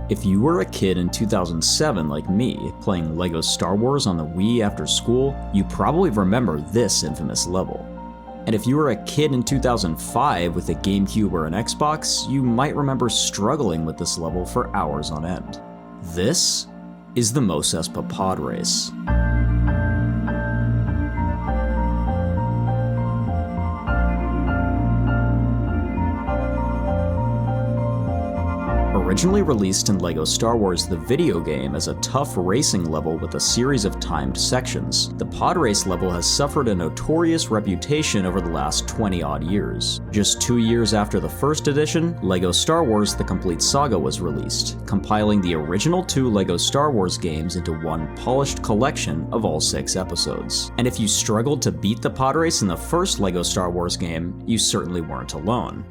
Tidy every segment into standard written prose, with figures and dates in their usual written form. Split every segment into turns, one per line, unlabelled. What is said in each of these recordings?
If you were a kid in 2007 like me, playing LEGO Star Wars on the Wii after school, you probably remember this infamous level. And if you were a kid in 2005 with a GameCube or an Xbox, you might remember struggling with this level for hours on end. This is the Mos Espa Podrace. Originally released in LEGO Star Wars the video game as a tough racing level with a series of timed sections, the Podrace level has suffered a notorious reputation over the last 20-odd years. Just 2 years after the first edition, LEGO Star Wars The Complete Saga was released, compiling the original 2 LEGO Star Wars games into one polished collection of all 6 episodes. And if you struggled to beat the Podrace in the first LEGO Star Wars game, you certainly weren't alone.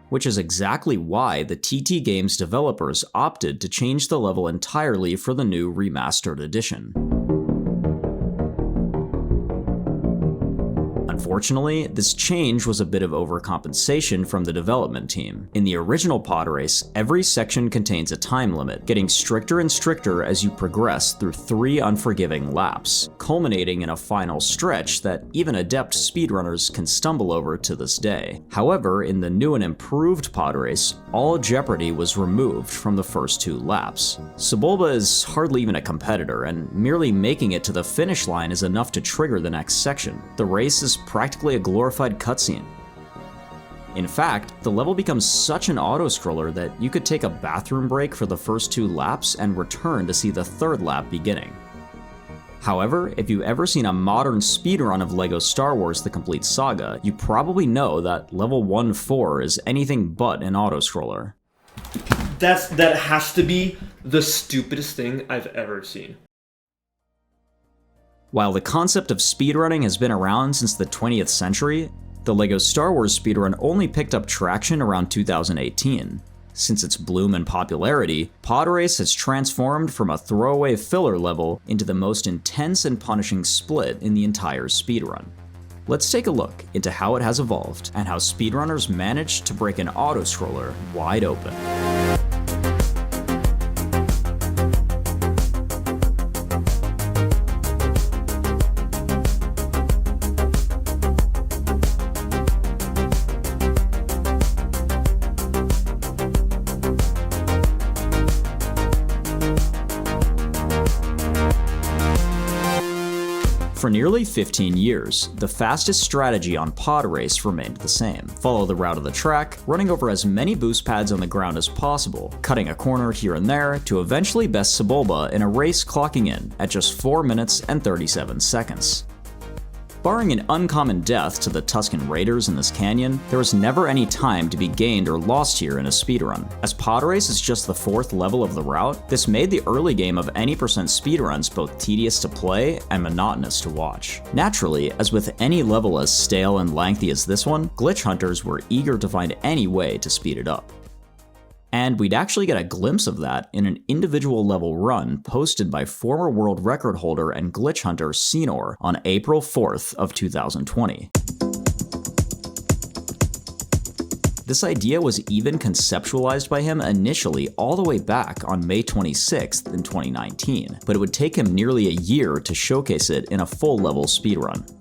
Which is exactly why the TT Games developers opted to change the level entirely for the new remastered edition. Unfortunately, this change was a bit of overcompensation from the development team. In the original Podrace, every section contains a time limit, getting stricter and stricter as you progress through 3 unforgiving laps, culminating in a final stretch that even adept speedrunners can stumble over to this day. However, in the new and improved Podrace, all jeopardy was removed from the first 2 laps. Sebulba is hardly even a competitor, and merely making it to the finish line is enough to trigger the next section. The race is practically a glorified cutscene. In fact, the level becomes such an auto-scroller that you could take a bathroom break for the first 2 laps and return to see the 3rd lap beginning. However, if you've ever seen a modern speedrun of LEGO Star Wars The Complete Saga, you probably know that level 1-4 is anything but an auto-scroller.
That has to be the stupidest thing I've ever seen.
While the concept of speedrunning has been around since the 20th century, the LEGO Star Wars speedrun only picked up traction around 2018. Since its bloom in popularity, Podrace has transformed from a throwaway filler level into the most intense and punishing split in the entire speedrun. Let's take a look into how it has evolved and how speedrunners managed to break an auto-scroller wide open. For nearly 15 years, the fastest strategy on Podrace remained the same. Follow the route of the track, running over as many boost pads on the ground as possible, cutting a corner here and there to eventually best Sebulba in a race clocking in at just 4 minutes and 37 seconds. Barring an uncommon death to the Tusken Raiders in this canyon, there was never any time to be gained or lost here in a speedrun. As Podrace is just the 4th level of the route, this made the early game of any percent speedruns both tedious to play and monotonous to watch. Naturally, as with any level as stale and lengthy as this one, glitch hunters were eager to find any way to speed it up. And we'd actually get a glimpse of that in an individual level run posted by former world record holder and glitch hunter Senor on April 4th of 2020. This idea was even conceptualized by him initially all the way back on May 26th in 2019, but it would take him nearly a year to showcase it in a full level speedrun.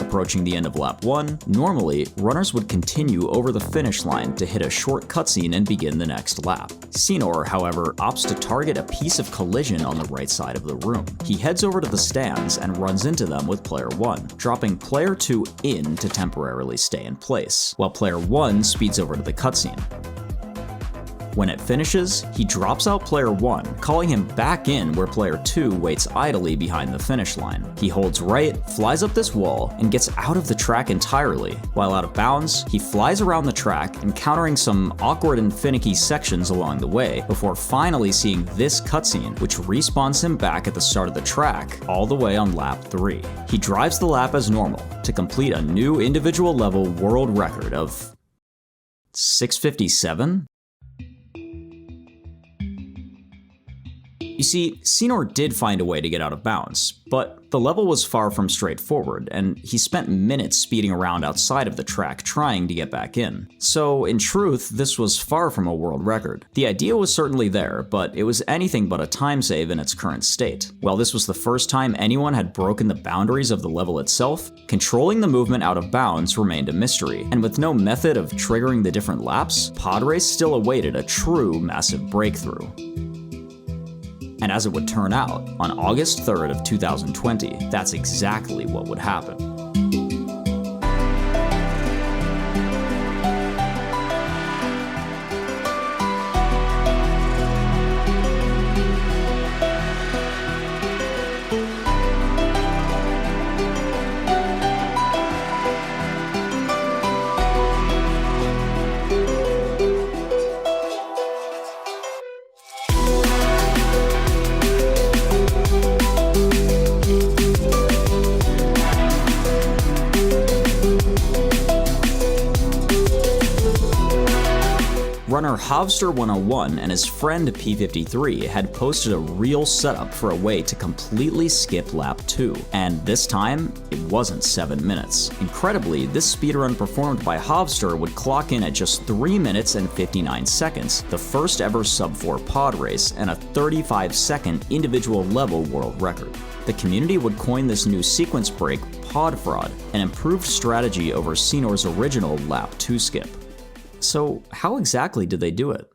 Approaching the end of lap 1, normally, runners would continue over the finish line to hit a short cutscene and begin the next lap. Senor, however, opts to target a piece of collision on the right side of the room. He heads over to the stands and runs into them with player 1, dropping player 2 in to temporarily stay in place, while player 1 speeds over to the cutscene. When it finishes, he drops out player 1, calling him back in where player 2 waits idly behind the finish line. He holds right, flies up this wall, and gets out of the track entirely. While out of bounds, he flies around the track, encountering some awkward and finicky sections along the way, before finally seeing this cutscene, which respawns him back at the start of the track, all the way on lap 3. He drives the lap as normal, to complete a new individual level world record of 657? You see, Senor did find a way to get out of bounds, but the level was far from straightforward, and he spent minutes speeding around outside of the track trying to get back in. So, in truth, this was far from a world record. The idea was certainly there, but it was anything but a time save in its current state. While this was the first time anyone had broken the boundaries of the level itself, controlling the movement out of bounds remained a mystery, and with no method of triggering the different laps, Podrace still awaited a true massive breakthrough. And as it would turn out, on August 3rd of 2020, that's exactly what would happen. Runner Hovster101 and his friend P53 had posted a real setup for a way to completely skip lap 2, and this time, it wasn't 7 minutes. Incredibly, this speedrun performed by Hovster would clock in at just 3 minutes and 59 seconds, the first ever sub-4 pod race, and a 35-second individual level world record. The community would coin this new sequence break pod fraud, an improved strategy over Senor's original lap 2 skip. So how exactly did they do it?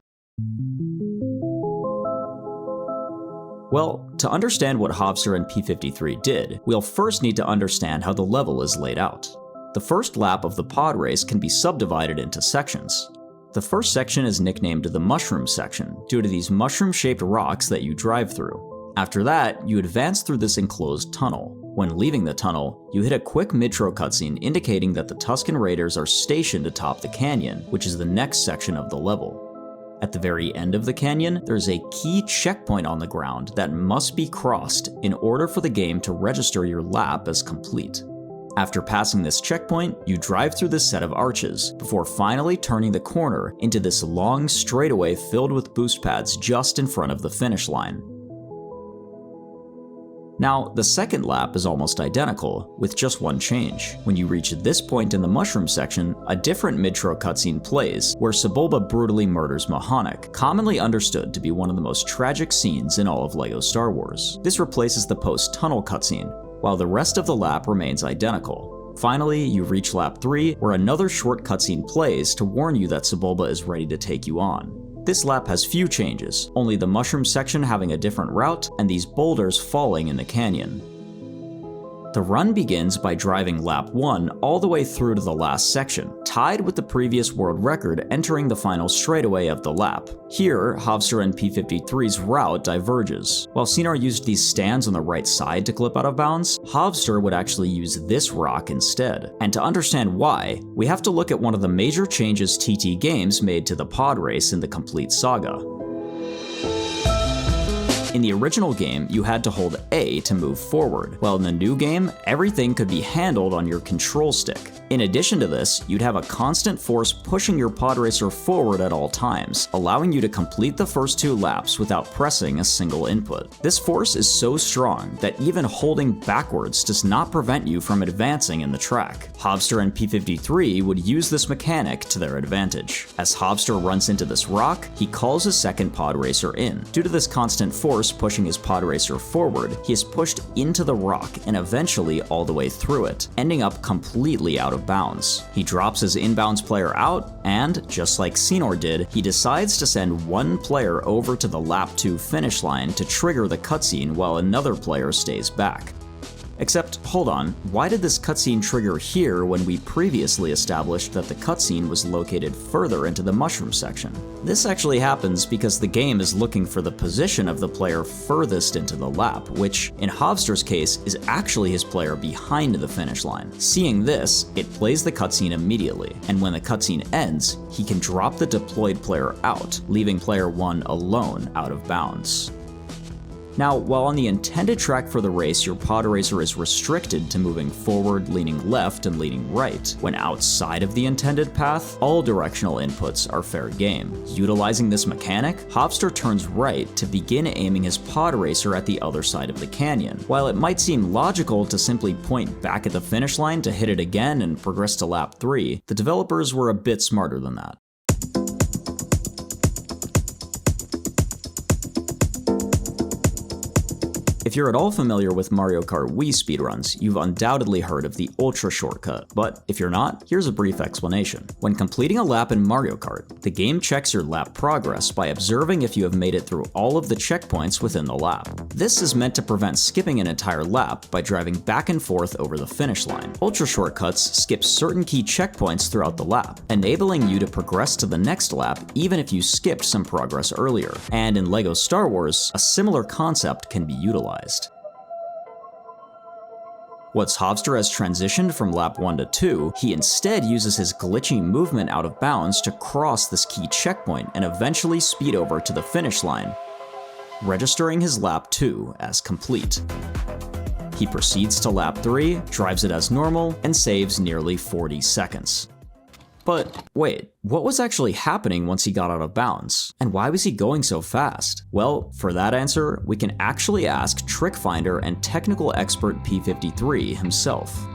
Well, to understand what Hovster and P53 did, we'll first need to understand how the level is laid out. The first lap of the pod race can be subdivided into sections. The first section is nicknamed the mushroom section due to these mushroom-shaped rocks that you drive through. After that, you advance through this enclosed tunnel. When leaving the tunnel, you hit a quick mid-tro cutscene indicating that the Tusken Raiders are stationed atop the canyon, which is the next section of the level. At the very end of the canyon, there's a key checkpoint on the ground that must be crossed in order for the game to register your lap as complete. After passing this checkpoint, you drive through this set of arches, before finally turning the corner into this long straightaway filled with boost pads just in front of the finish line. Now, the second lap is almost identical, with just one change. When you reach this point in the mushroom section, a different mid-tro cutscene plays, where Sebulba brutally murders Mahonic, commonly understood to be one of the most tragic scenes in all of LEGO Star Wars. This replaces the post-tunnel cutscene, while the rest of the lap remains identical. Finally, you reach lap 3, where another short cutscene plays to warn you that Sebulba is ready to take you on. This lap has few changes, only the mushroom section having a different route and these boulders falling in the canyon. The run begins by driving lap 1 all the way through to the last section, tied with the previous world record entering the final straightaway of the lap. Here, Hovster and P53's route diverges. While Senor used these stands on the right side to clip out of bounds, Hovster would actually use this rock instead. And to understand why, we have to look at one of the major changes TT Games made to the pod race in the complete Saga. In the original game, you had to hold A to move forward, while in the new game, everything could be handled on your control stick. In addition to this, you'd have a constant force pushing your pod racer forward at all times, allowing you to complete the first 2 laps without pressing a single input. This force is so strong that even holding backwards does not prevent you from advancing in the track. Hovster and P53 would use this mechanic to their advantage. As Hovster runs into this rock, he calls his second pod racer in. Due to this constant force pushing his pod racer forward, he is pushed into the rock and eventually all the way through it, ending up completely out of bounds. He drops his inbounds player out, and, just like Senor did, he decides to send one player over to the lap 2 finish line to trigger the cutscene while another player stays back. Except, hold on, why did this cutscene trigger here when we previously established that the cutscene was located further into the mushroom section? This actually happens because the game is looking for the position of the player furthest into the lap, which, in Hovster's case, is actually his player behind the finish line. Seeing this, it plays the cutscene immediately, and when the cutscene ends, he can drop the deployed player out, leaving player 1 alone out of bounds. Now, while on the intended track for the race, your pod racer is restricted to moving forward, leaning left, and leaning right. When outside of the intended path, all directional inputs are fair game. Utilizing this mechanic, Hopster turns right to begin aiming his pod racer at the other side of the canyon. While it might seem logical to simply point back at the finish line to hit it again and progress to lap 3, the developers were a bit smarter than that. If you're at all familiar with Mario Kart Wii speedruns, you've undoubtedly heard of the Ultra shortcut, but if you're not, here's a brief explanation. When completing a lap in Mario Kart, the game checks your lap progress by observing if you have made it through all of the checkpoints within the lap. This is meant to prevent skipping an entire lap by driving back and forth over the finish line. Ultra shortcuts skip certain key checkpoints throughout the lap, enabling you to progress to the next lap even if you skipped some progress earlier. And in LEGO Star Wars, a similar concept can be utilized. Once Hopster has transitioned from lap 1 to 2, he instead uses his glitchy movement out of bounds to cross this key checkpoint and eventually speed over to the finish line, registering his lap 2 as complete. He proceeds to lap 3, drives it as normal, and saves nearly 40 seconds. But wait, what was actually happening once he got out of bounds? And why was he going so fast? Well, for that answer, we can actually ask trick finder and technical expert P53 himself.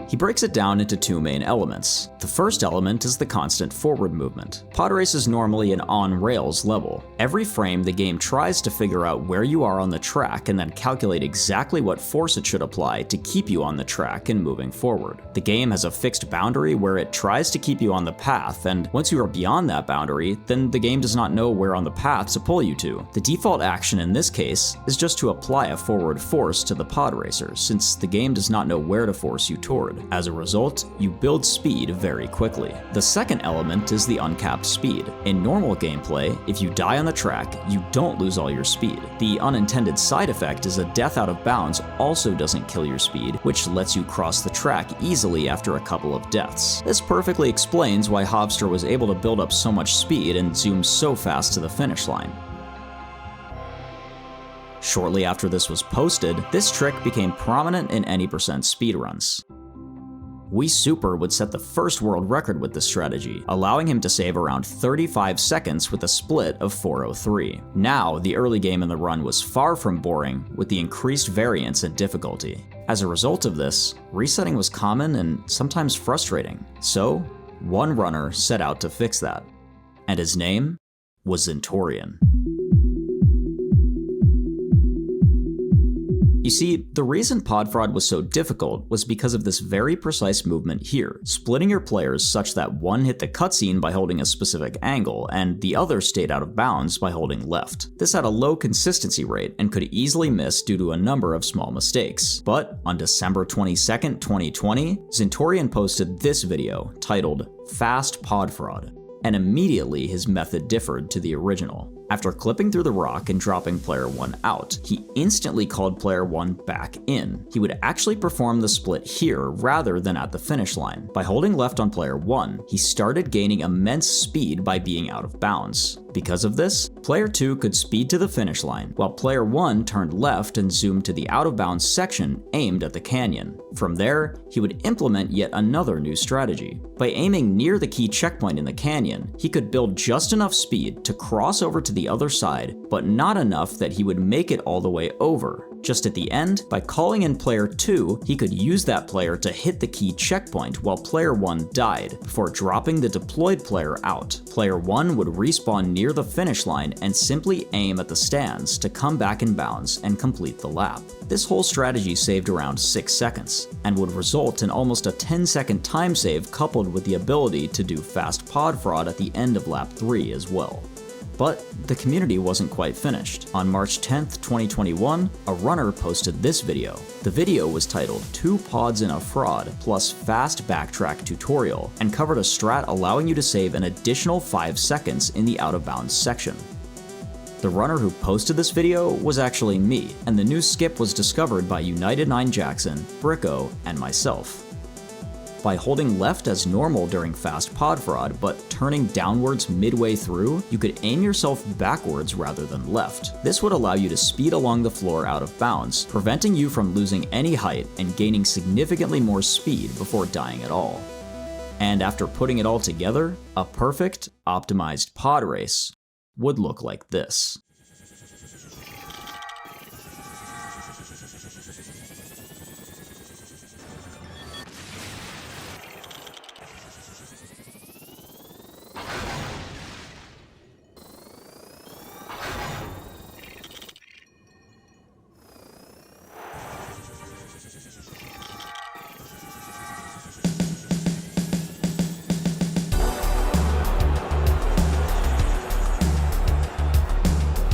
He breaks it down into two main elements. The first element is the constant forward movement. Pod race is normally an on-rails level. Every frame, the game tries to figure out where you are on the track and then calculate exactly what force it should apply to keep you on the track and moving forward. The game has a fixed boundary where it tries to keep you on the path, and once you are beyond that boundary, then the game does not know where on the path to pull you to. The default action in this case is just to apply a forward force to the pod racer, since the game does not know where to force you toward. As a result, you build speed very quickly. The second element is the uncapped speed. In normal gameplay, if you die on the track, you don't lose all your speed. The unintended side effect is a death out of bounds also doesn't kill your speed, which lets you cross the track easily after a couple of deaths. This perfectly explains why Hopster was able to build up so much speed and zoom so fast to the finish line. Shortly after this was posted, this trick became prominent in any percent speedruns. Wii Super would set the first world record with this strategy, allowing him to save around 35 seconds with a split of 4:03. Now, the early game in the run was far from boring, with the increased variance and difficulty. As a result of this, resetting was common and sometimes frustrating. So, one runner set out to fix that. And his name was Zentorian. You see, the reason pod fraud was so difficult was because of this very precise movement here, splitting your players such that one hit the cutscene by holding a specific angle, and the other stayed out of bounds by holding left. This had a low consistency rate and could easily miss due to a number of small mistakes. But on December 22nd, 2020, Zentorian posted this video titled "Fast Pod Fraud," and immediately his method differed to the original. After clipping through the rock and dropping player 1 out, he instantly called player 1 back in. He would actually perform the split here rather than at the finish line. By holding left on player 1, he started gaining immense speed by being out of bounds. Because of this, player 2 could speed to the finish line, while player 1 turned left and zoomed to the out-of-bounds section aimed at the canyon. From there, he would implement yet another new strategy. By aiming near the key checkpoint in the canyon, he could build just enough speed to cross over to the other side, but not enough that he would make it all the way over. Just at the end, by calling in player 2, he could use that player to hit the key checkpoint while player 1 died, before dropping the deployed player out. Player 1 would respawn near the finish line and simply aim at the stands to come back in bounds and complete the lap. This whole strategy saved around 6 seconds, and would result in almost a 10-second time save coupled with the ability to do fast pod fraud at the end of lap 3 as well. But the community wasn't quite finished. On March 10th, 2021, a runner posted this video. The video was titled 2 Pods in a Fraud plus Fast Backtrack Tutorial, and covered a strat allowing you to save an additional 5 seconds in the out-of-bounds section. The runner who posted this video was actually me, and the new skip was discovered by United9 Jackson, Bricko, and myself. By holding left as normal during fast pod fraud, but turning downwards midway through, you could aim yourself backwards rather than left. This would allow you to speed along the floor out of bounds, preventing you from losing any height and gaining significantly more speed before dying at all. And after putting it all together, a perfect, optimized pod race would look like this.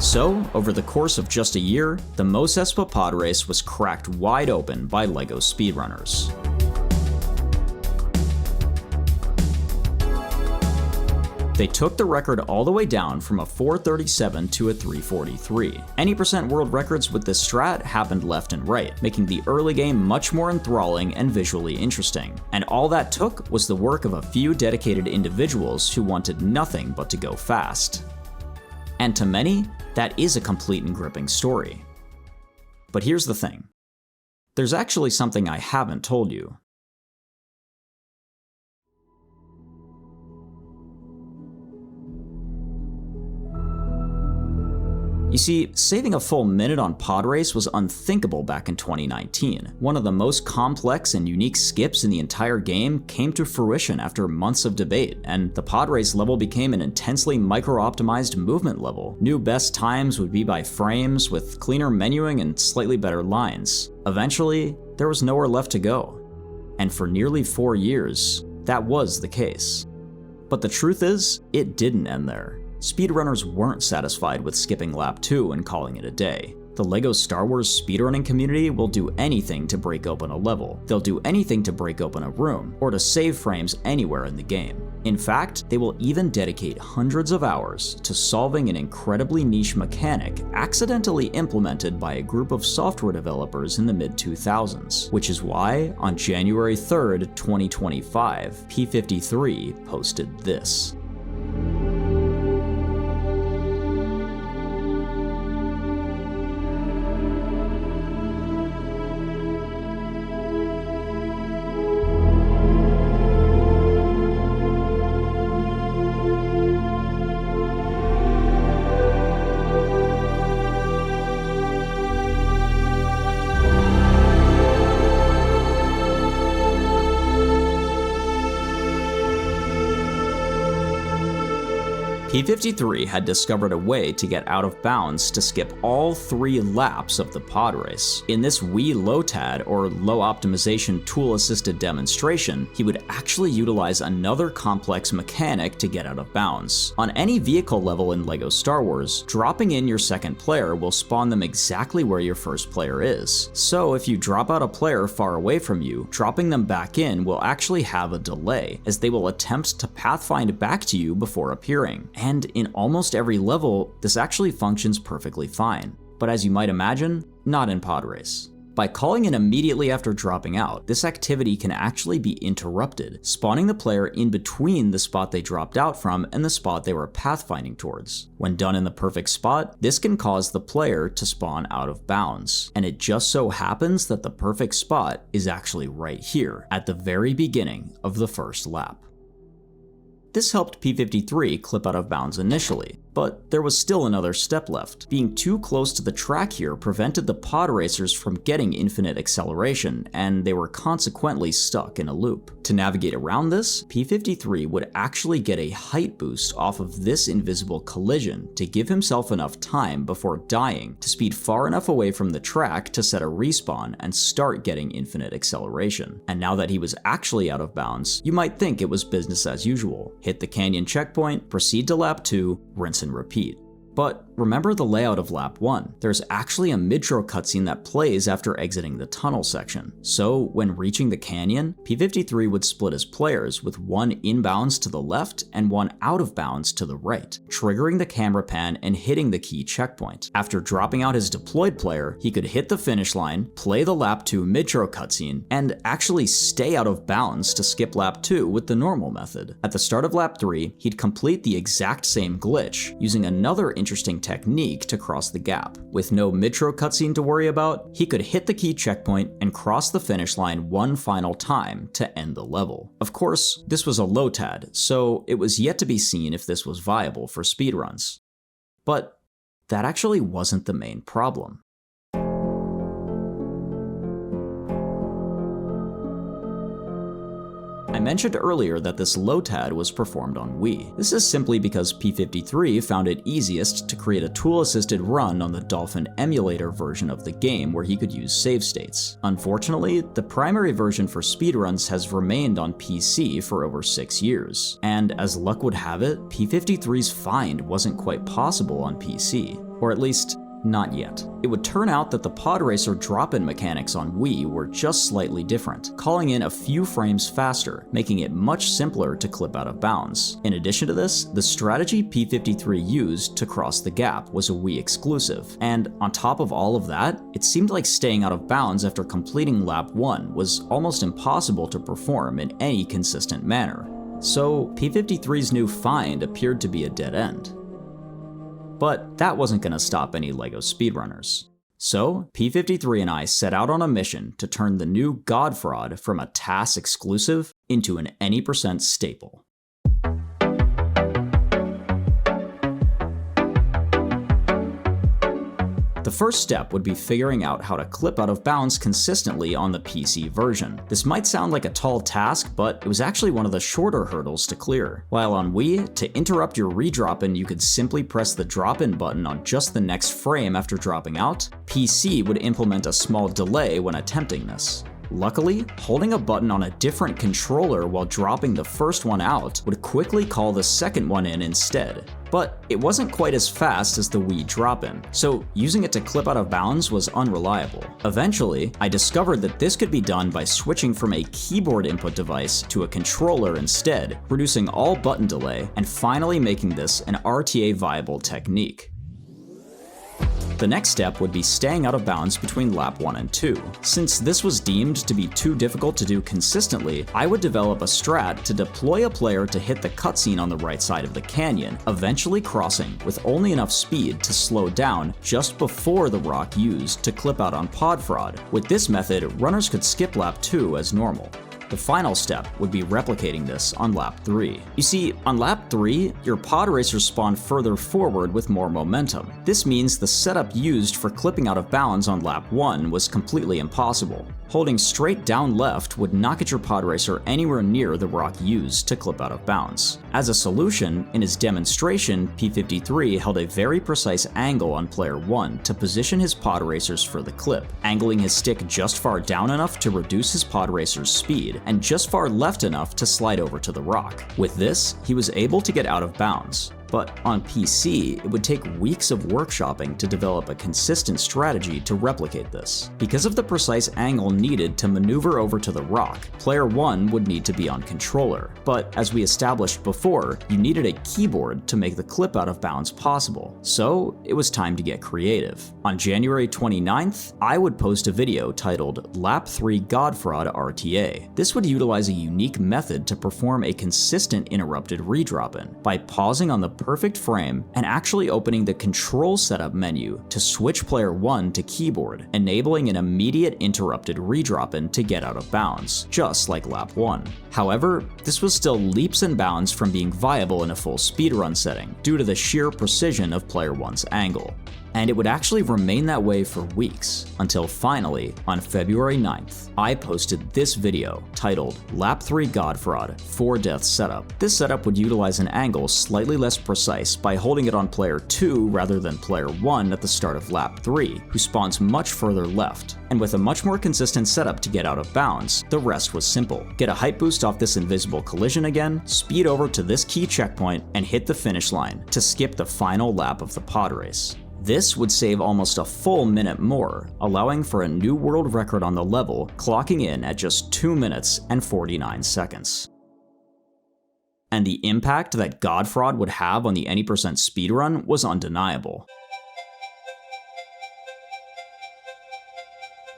So, over the course of just a year, the Mos Espa Podrace was cracked wide open by LEGO speedrunners. They took the record all the way down from a 437 to a 343. Any percent world records with this strat happened left and right, making the early game much more enthralling and visually interesting. And all that took was the work of a few dedicated individuals who wanted nothing but to go fast. And to many, that is a complete and gripping story. But here's the thing. There's actually something I haven't told you. You see, saving a full minute on Podrace was unthinkable back in 2019. One of the most complex and unique skips in the entire game came to fruition after months of debate, and the Podrace level became an intensely micro-optimized movement level. New best times would be by frames, with cleaner menuing and slightly better lines. Eventually, there was nowhere left to go. And for nearly 4 years, that was the case. But the truth is, it didn't end there. Speedrunners weren't satisfied with skipping lap 2 and calling it a day. The LEGO Star Wars speedrunning community will do anything to break open a level. They'll do anything to break open a room, or to save frames anywhere in the game. In fact, they will even dedicate hundreds of hours to solving an incredibly niche mechanic accidentally implemented by a group of software developers in the mid-2000s, which is why, on January 3rd, 2025, P53 posted this. P53 had discovered a way to get out of bounds to skip all 3 laps of the pod race. In this wee LOTAD, or low optimization tool-assisted demonstration, he would actually utilize another complex mechanic to get out of bounds. On any vehicle level in LEGO Star Wars, dropping in your second player will spawn them exactly where your first player is. So if you drop out a player far away from you, dropping them back in will actually have a delay, as they will attempt to pathfind back to you before appearing. And in almost every level, this actually functions perfectly fine. But as you might imagine, not in Podrace. By calling in immediately after dropping out, this activity can actually be interrupted, spawning the player in between the spot they dropped out from and the spot they were pathfinding towards. When done in the perfect spot, this can cause the player to spawn out of bounds. And it just so happens that the perfect spot is actually right here, at the very beginning of the first lap. This helped P53 clip out of bounds initially, but there was still another step left. Being too close to the track here prevented the pod racers from getting infinite acceleration, and they were consequently stuck in a loop. To navigate around this, P53 would actually get a height boost off of this invisible collision to give himself enough time before dying to speed far enough away from the track to set a respawn and start getting infinite acceleration. And now that he was actually out of bounds, you might think it was business as usual. Hit the canyon checkpoint, proceed to lap 2, rinse and repeat. But remember the layout of lap 1. There's actually a mid-tro cutscene that plays after exiting the tunnel section. So when reaching the canyon, P53 would split his players with one inbounds to the left and one out of bounds to the right, triggering the camera pan and hitting the key checkpoint. After dropping out his deployed player, he could hit the finish line, play the lap 2 mid-tro cutscene, and actually stay out of bounds to skip lap 2 with the normal method. At the start of lap 3, he'd complete the exact same glitch, using another interesting technique to cross the gap. With no mid-tro cutscene to worry about, he could hit the key checkpoint and cross the finish line one final time to end the level. Of course, this was a LOTAD, so it was yet to be seen if this was viable for speedruns. But that actually wasn't the main problem. I mentioned earlier that this LOTAD was performed on Wii. This is simply because P53 found it easiest to create a tool-assisted run on the Dolphin emulator version of the game where he could use save states. Unfortunately, the primary version for speedruns has remained on PC for over 6 years, and as luck would have it, P53's find wasn't quite possible on PC, or at least not yet. It would turn out that the pod racer drop-in mechanics on Wii were just slightly different, calling in a few frames faster, making it much simpler to clip out of bounds. In addition to this, the strategy P53 used to cross the gap was a Wii exclusive, and on top of all of that, it seemed like staying out of bounds after completing lap 1 was almost impossible to perform in any consistent manner. So P53's new find appeared to be a dead end. But that wasn't going to stop any LEGO speedrunners. So P53 and I set out on a mission to turn the new God Fraud from a TAS exclusive into an any % staple. The first step would be figuring out how to clip out of bounds consistently on the PC version. This might sound like a tall task, but it was actually one of the shorter hurdles to clear. While on Wii, to interrupt your redrop-in, you could simply press the drop-in button on just the next frame after dropping out, PC would implement a small delay when attempting this. Luckily, holding a button on a different controller while dropping the first one out would quickly call the second one in instead. But it wasn't quite as fast as the Wii drop-in, so using it to clip out of bounds was unreliable. Eventually, I discovered that this could be done by switching from a keyboard input device to a controller instead, reducing all button delay, and finally making this an RTA viable technique. The next step would be staying out of bounds between lap 1 and 2. Since this was deemed to be too difficult to do consistently, I would develop a strat to deploy a player to hit the cutscene on the right side of the canyon, eventually crossing with only enough speed to slow down just before the rock used to clip out on pod fraud. With this method, runners could skip lap 2 as normal. The final step would be replicating this on lap 3. You see, on lap 3, your pod racers spawn further forward with more momentum. This means the setup used for clipping out of bounds on lap 1 was completely impossible. Holding straight down left would not get your pod racer anywhere near the rock used to clip out of bounds. As a solution, in his demonstration, P53 held a very precise angle on player 1 to position his pod racers for the clip, angling his stick just far down enough to reduce his pod racer's speed, and just far left enough to slide over to the rock. With this, he was able to get out of bounds. But on PC, it would take weeks of workshopping to develop a consistent strategy to replicate this. Because of the precise angle needed to maneuver over to the rock, player 1 would need to be on controller. But as we established before, you needed a keyboard to make the clip out of bounds possible. So it was time to get creative. On January 29th, I would post a video titled Lap 3 God Fraud RTA. This would utilize a unique method to perform a consistent interrupted redrop-in by pausing on the perfect frame and actually opening the control setup menu to switch player 1 to keyboard, enabling an immediate interrupted redrop-in to get out of bounds, just like lap 1. However, this was still leaps and bounds from being viable in a full speedrun setting, due to the sheer precision of player 1's angle. And it would actually remain that way for weeks, until finally, on February 9th, I posted this video titled Lap 3 God Fraud 4 Death Setup. This setup would utilize an angle slightly less precise by holding it on player 2 rather than player 1 at the start of lap 3, who spawns much further left. And with a much more consistent setup to get out of bounds, the rest was simple. Get a height boost off this invisible collision again, speed over to this key checkpoint, and hit the finish line to skip the final lap of the pod race. This would save almost a full minute more, allowing for a new world record on the level, clocking in at just 2 minutes and 49 seconds. And the impact that God Fraud would have on the any% speedrun was undeniable.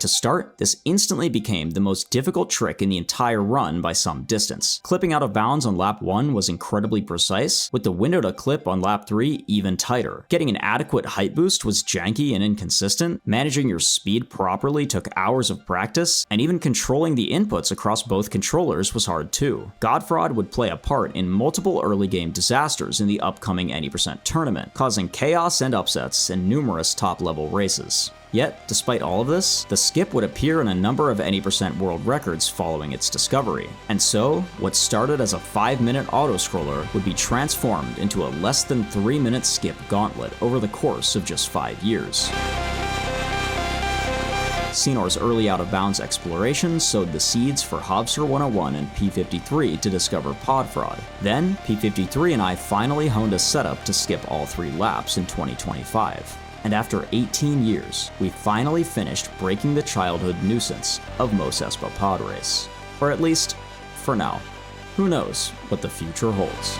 To start, this instantly became the most difficult trick in the entire run by some distance. Clipping out of bounds on lap 1 was incredibly precise, with the window to clip on lap 3 even tighter. Getting an adequate height boost was janky and inconsistent, managing your speed properly took hours of practice, and even controlling the inputs across both controllers was hard too. God Fraud would play a part in multiple early game disasters in the upcoming any% tournament, causing chaos and upsets in numerous top-level races. Yet, despite all of this, the skip would appear in a number of any% world records following its discovery. And so, what started as a 5-minute auto-scroller would be transformed into a less than 3-minute skip gauntlet over the course of just 5 years. Senor's early out-of-bounds exploration sowed the seeds for Hobster 101 and P53 to discover pod fraud. Then, P53 and I finally honed a setup to skip all 3 laps in 2025. And after 18 years, we finally finished breaking the childhood nuisance of Mos Espa Podrace. Or at least, for now. Who knows what the future holds.